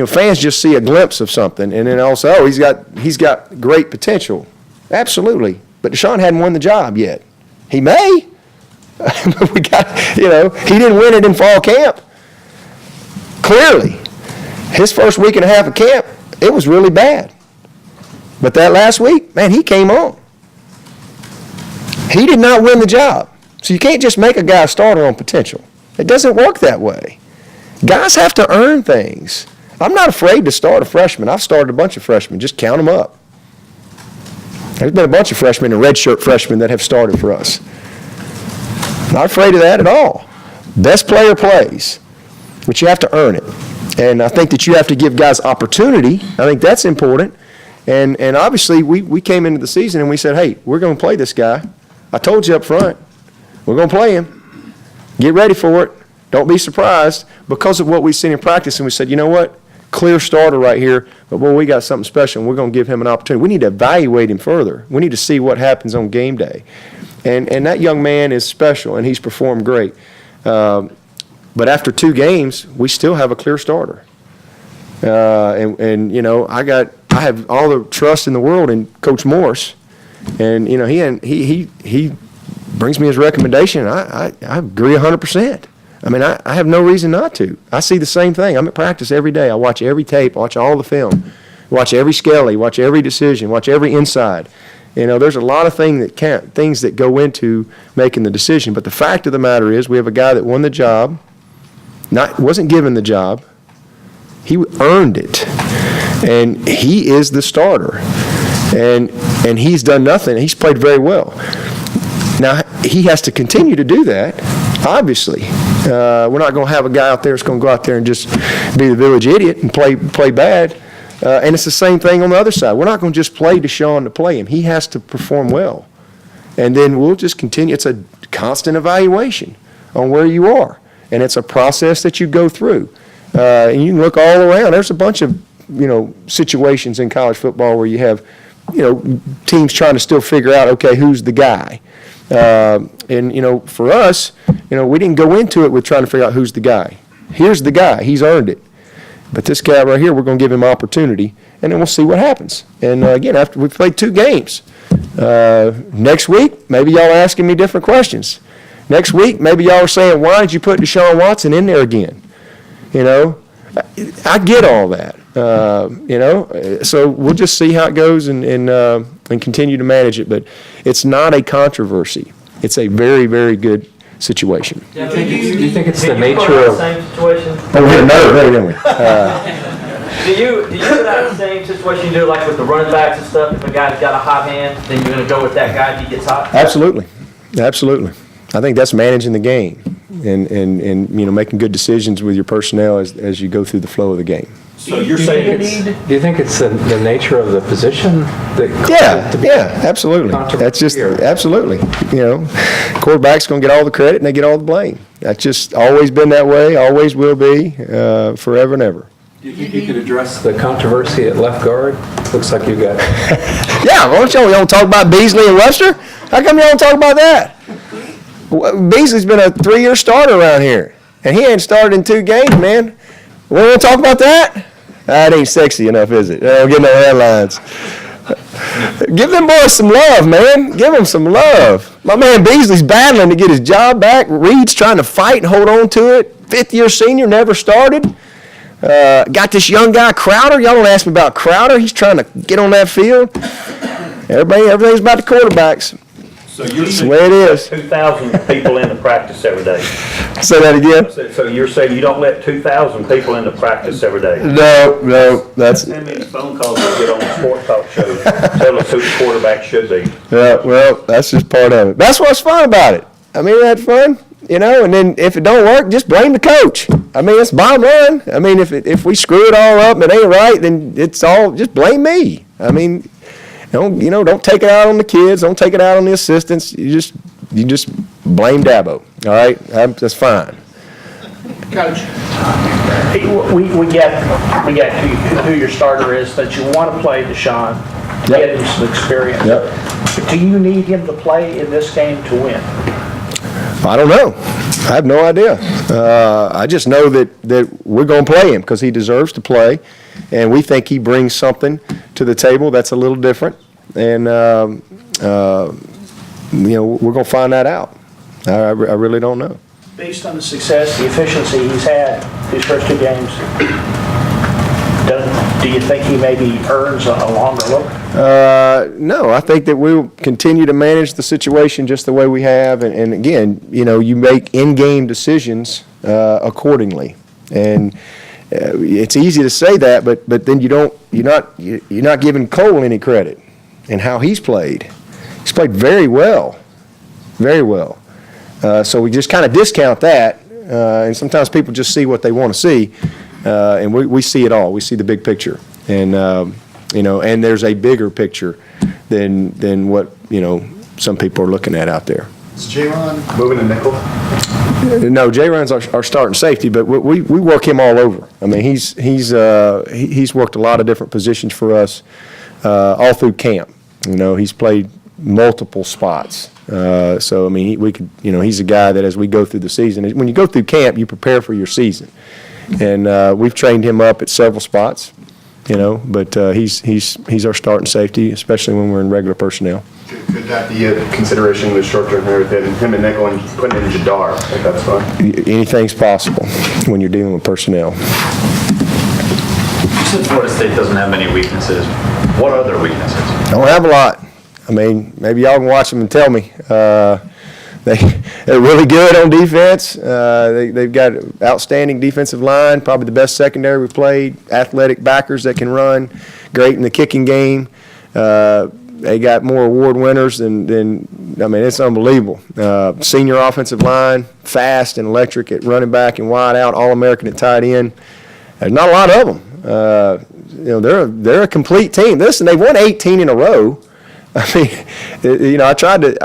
fans just see a glimpse of something, and then also, oh, he's got great potential. Absolutely. But Deshaun hadn't won the job yet. He may. He didn't win it in fall camp. Clearly. His first week and a half of camp, it was really bad. But that last week, man, he came on. He did not win the job. So you can't just make a guy a starter on potential. It doesn't work that way. Guys have to earn things. I'm not afraid to start a freshman. I've started a bunch of freshmen. Just count them up. There's been a bunch of freshmen and redshirt freshmen that have started for us. Not afraid of that at all. Best player plays, but you have to earn it. And I think that you have to give guys opportunity. I think that's important. And obviously, we came into the season and we said, hey, we're going to play this guy. I told you up front, we're going to play him. Get ready for it. Don't be surprised because of what we've seen in practice. And we said, you know what? Clear starter right here. But, boy, we got something special, and we're going to give him an opportunity. We need to evaluate him further. We need to see what happens on game day. And that young man is special, and he's performed great. But after 2 games, we still have a clear starter. I have all the trust in the world in Coach Morse, and he brings me his recommendation. I agree 100%. I mean, I have no reason not to. I see the same thing. I'm at practice every day. I watch every tape, watch all the film, watch every skelly, watch every decision, watch every inside. There's a lot of things that go into making the decision. But the fact of the matter is, we have a guy that won the job. Wasn't given the job. He earned it, and he is the starter, and he's done nothing. He's played very well. Now he has to continue to do that. Obviously, we're not going to have a guy out there that's going to go out there and just be the village idiot and play bad. And it's the same thing on the other side. We're not going to just play Deshaun to play him. He has to perform well, and then we'll just continue. It's a constant evaluation on where you are. And it's a process that you go through. And you can look all around. There's a bunch of, situations in college football where you have, teams trying to still figure out, okay, who's the guy. For us, we didn't go into it with trying to figure out who's the guy. Here's the guy. He's earned it. But this guy right here, we're going to give him opportunity, and then we'll see what happens. And, again, after we've played 2 games, next week, maybe y'all are asking me different questions. Next week, maybe y'all are saying, why did you put Deshaun Watson in there again? I get all that, So we'll just see how it goes and continue to manage it. But it's not a controversy. It's a very, very good situation. Do you think it's the nature of... Same situation? Oh, we had another ready, didn't we? Do you put out the same situation you do like with the running backs and stuff? If a guy's got a hot hand, then you're going to go with that guy if he gets hot? Absolutely. I think that's managing the game and making good decisions with your personnel as you go through the flow of the game. So you're saying do you think it's the nature of the position that Yeah, absolutely. That's just absolutely. Quarterback's going to get all the credit and they get all the blame. That's just always been that way, always will be, forever and ever. Do you think you could address the controversy at left guard? Looks like you got. Yeah, why don't y'all talk about Beasley and Webster? How come y'all don't talk about that? Beasley's been a 3-year starter around here, and he ain't started in 2 games, man. We want to talk about that? That ain't sexy enough, is it? Don't get no headlines. Give them boys some love, man. Give them some love. My man Beasley's battling to get his job back. Reed's trying to fight and hold on to it. 5th-year senior, never started. Got this young guy, Crowder. Y'all don't ask me about Crowder. He's trying to get on that field. Everything's about the quarterbacks. So you're That's the way it is. 2,000 people into practice every day. Say that again? So you're saying you don't let 2,000 people into practice every day? No, that's... How many phone calls we get on the sports talk show tell us who the quarterback should be? Yeah, well, that's just part of it. That's what's fun about it. I mean, that's fun, and then if it don't work, just blame the coach. I mean, it's bottom line. I mean, if we screw it all up and it ain't right, then it's all, just blame me. I mean... Don't take it out on the kids. Don't take it out on the assistants. You just blame Dabo. All right, that's fine. Coach, we get who your starter is, that you want to play Deshaun, get him some experience. But do you need him to play in this game to win? I don't know. I have no idea. I just know that we're going to play him because he deserves to play, and we think he brings something to the table that's a little different. And we're going to find that out. I really don't know. Based on the success, the efficiency he's had these first 2 games, do you think he maybe earns a longer look? No, I think that we'll continue to manage the situation just the way we have. And again, you make in-game decisions accordingly. And it's easy to say that, but then you're not giving Cole any credit in how he's played. He's played very well, very well. So we just kind of discount that, and sometimes people just see what they want to see, and we see it all. We see the big picture, and and there's a bigger picture than what some people are looking at out there. Is J-Ron moving to nickel? No, J-Ron's our starting safety, but we work him all over. I mean, he's worked a lot of different positions for us all through camp. He's played multiple spots. So I mean, we could, he's a guy that as we go through the season, when you go through camp, you prepare for your season, and we've trained him up at several spots, but he's our starting safety, especially when we're in regular personnel. Could that be a consideration in the short term here with him and nickel and putting in Jadar? I think that's fine. Anything's possible when you're dealing with personnel. You said Florida State doesn't have many weaknesses. What are their weaknesses? Don't have a lot. I mean, maybe y'all can watch them and tell me. They're really good on defense. They've got outstanding defensive line, probably the best secondary we've played, athletic backers that can run, great in the kicking game. They got more award winners than I mean, it's unbelievable. Senior offensive line, fast and electric at running back and wide out, All-American at tight end. There's not a lot of them. They're a complete team. Listen, they've won 18 in a row. I mean, I tried to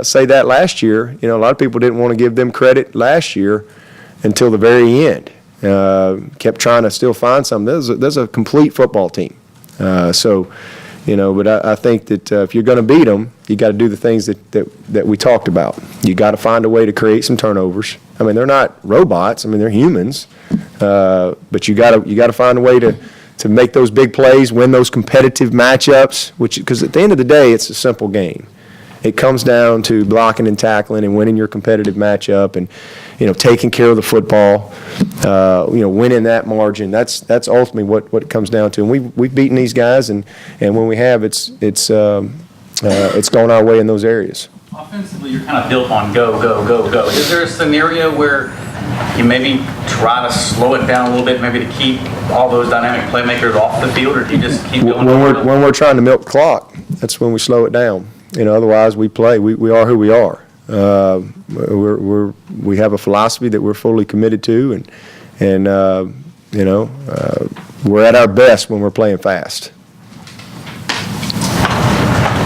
say that last year. A lot of people didn't want to give them credit last year until the very end. Kept trying to still find something. There's a complete football team. But I think that if you're going to beat them, you got to do the things that we talked about. You got to find a way to create some turnovers. I mean, they're not robots. I mean, they're humans. But you got to find a way to make those big plays, win those competitive matchups, because at the end of the day, it's a simple game. It comes down to blocking and tackling and winning your competitive matchup and, taking care of the football, winning that margin. That's ultimately what it comes down to. And we've beaten these guys, and when we have, it's gone our way in those areas. Offensively, you're kind of built on go, go, go, go. Is there a scenario where you maybe try to slow it down a little bit, maybe to keep all those dynamic playmakers off the field, or do you just keep going? When we're trying to milk the clock, that's when we slow it down. Otherwise we play. We are who we are. We have a philosophy that we're fully committed to, and we're at our best when we're playing fast.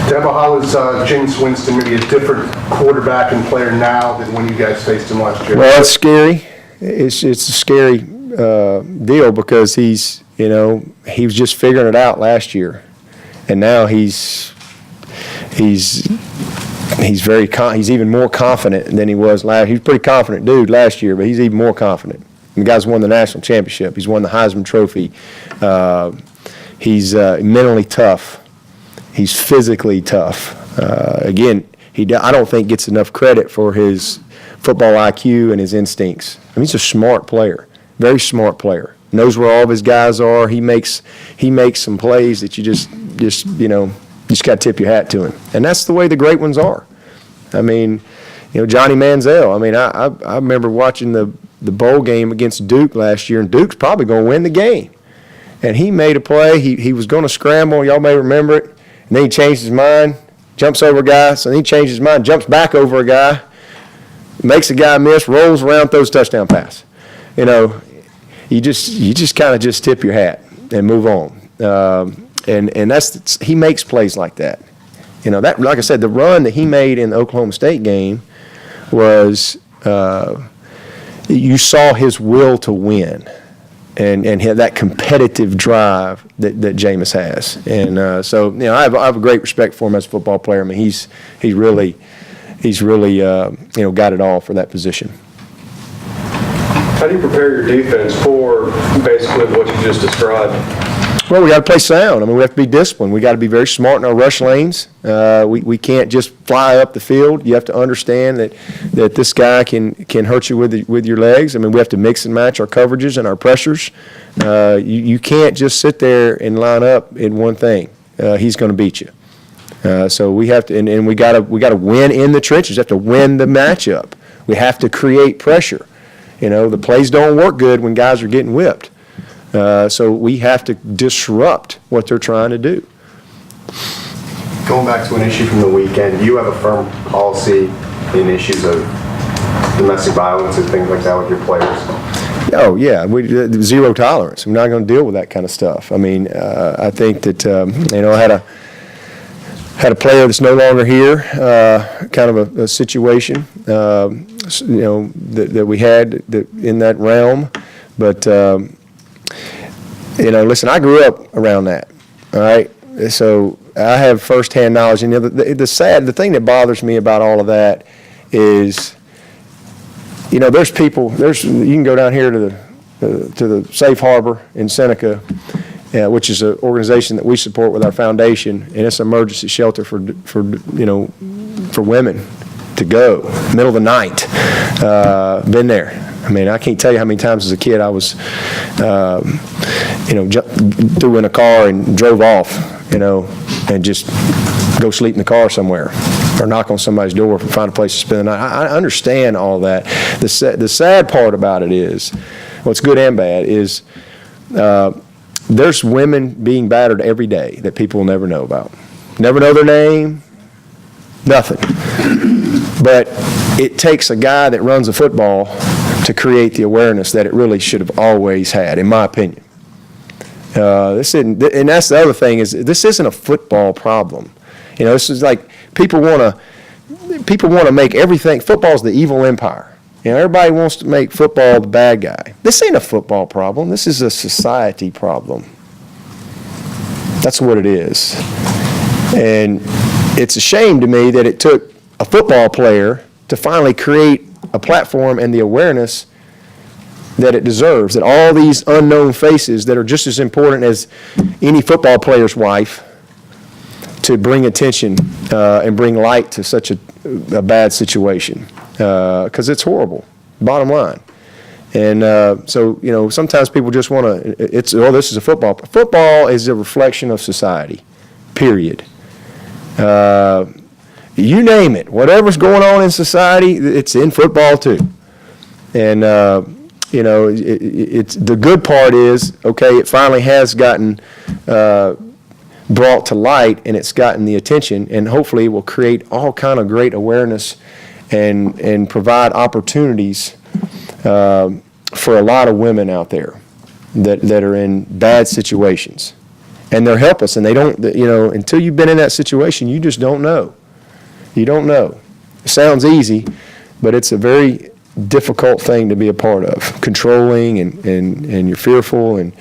Dabo, how is James Winston maybe a different quarterback and player now than when you guys faced him last year? Well, it's scary. It's a scary deal because he was just figuring it out last year, and now he's even more confident than he was last. He was a pretty confident dude last year, but he's even more confident. The guy's won the national championship. He's won the Heisman Trophy. He's mentally tough. He's physically tough. Again, I don't think gets enough credit for his football IQ and his instincts. I mean, he's a smart player, very smart player. Knows where all of his guys are. He makes some plays that you just got to tip your hat to him. And that's the way the great ones are. I mean, Johnny Manziel. I mean, I remember watching the bowl game against Duke last year, and Duke's probably going to win the game. And he made a play. He was going to scramble. Y'all may remember it. And then he changed his mind, jumps over a guy. So then he changed his mind, jumps back over a guy, makes a guy miss, rolls around, throws a touchdown pass. You just kind of just tip your hat and move on. And he makes plays like that. That, like I said, the run that he made in the Oklahoma State game was you saw his will to win and had that competitive drive that Jameis has. And so I have a great respect for him as a football player. I mean, he's really he's really, got it all for that position. How do you prepare your defense for basically what you just described? Well, we got to play sound. I mean, we have to be disciplined. We got to be very smart in our rush lanes. We can't just fly up the field. You have to understand that this guy can hurt you with your legs. I mean, we have to mix and match our coverages and our pressures. You can't just sit there and line up in one thing. He's going to beat you. So we have to, and we got to win in the trenches. We have to win the matchup. We have to create pressure. The plays don't work good when guys are getting whipped. So we have to disrupt what they're trying to do. Going back to an issue from the weekend, do you have a firm policy in issues of domestic violence and things like that with your players? Oh, yeah. Zero tolerance. I'm not going to deal with that kind of stuff. I mean, I think that, I had a player that's no longer here, kind of a situation, that we had in that realm. But, listen, I grew up around that, all right? So I have firsthand knowledge. And the thing that bothers me about all of that is, there's people, you can go down here to the Safe Harbor in Seneca, which is an organization that we support with our foundation, and it's an emergency shelter for women to go, middle of the night. Been there. I mean, I can't tell you how many times as a kid I was, threw in a car and drove off, and just go sleep in the car somewhere or knock on somebody's door and find a place to spend the night. I understand all that. The sad part about it is, what's good and bad, is there's women being battered every day that people will never know about. Never know their name, nothing. But it takes a guy that runs a football to create the awareness that it really should have always had, in my opinion. And that's the other thing, is this isn't a football problem. This is like people want to make everything. Football's the evil empire. Everybody wants to make football the bad guy. This ain't a football problem. This is a society problem. That's what it is. And it's a shame to me that it took a football player to finally create a platform and the awareness that it deserves, that all these unknown faces that are just as important as any football player's wife, to bring attention and bring light to such a bad situation, because it's horrible, bottom line. And so, sometimes people just want to, this is a football. Football is a reflection of society, period. You name it, whatever's going on in society, it's in football too. And, it's the good part is, okay, it finally has gotten brought to light, and it's gotten the attention, and hopefully it will create all kind of great awareness and provide opportunities for a lot of women out there that are in bad situations. And they're helpless, and they don't, until you've been in that situation, you just don't know. You don't know. It sounds easy, but it's a very difficult thing to be a part of, controlling and you're fearful and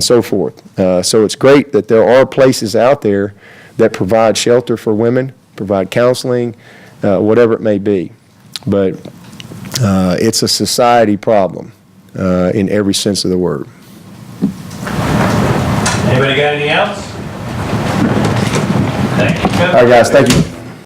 so forth. So it's great that there are places out there that provide shelter for women, provide counseling, whatever it may be. But it's a society problem in every sense of the word. Anybody got anything else? Thank you. All right, guys, thank you.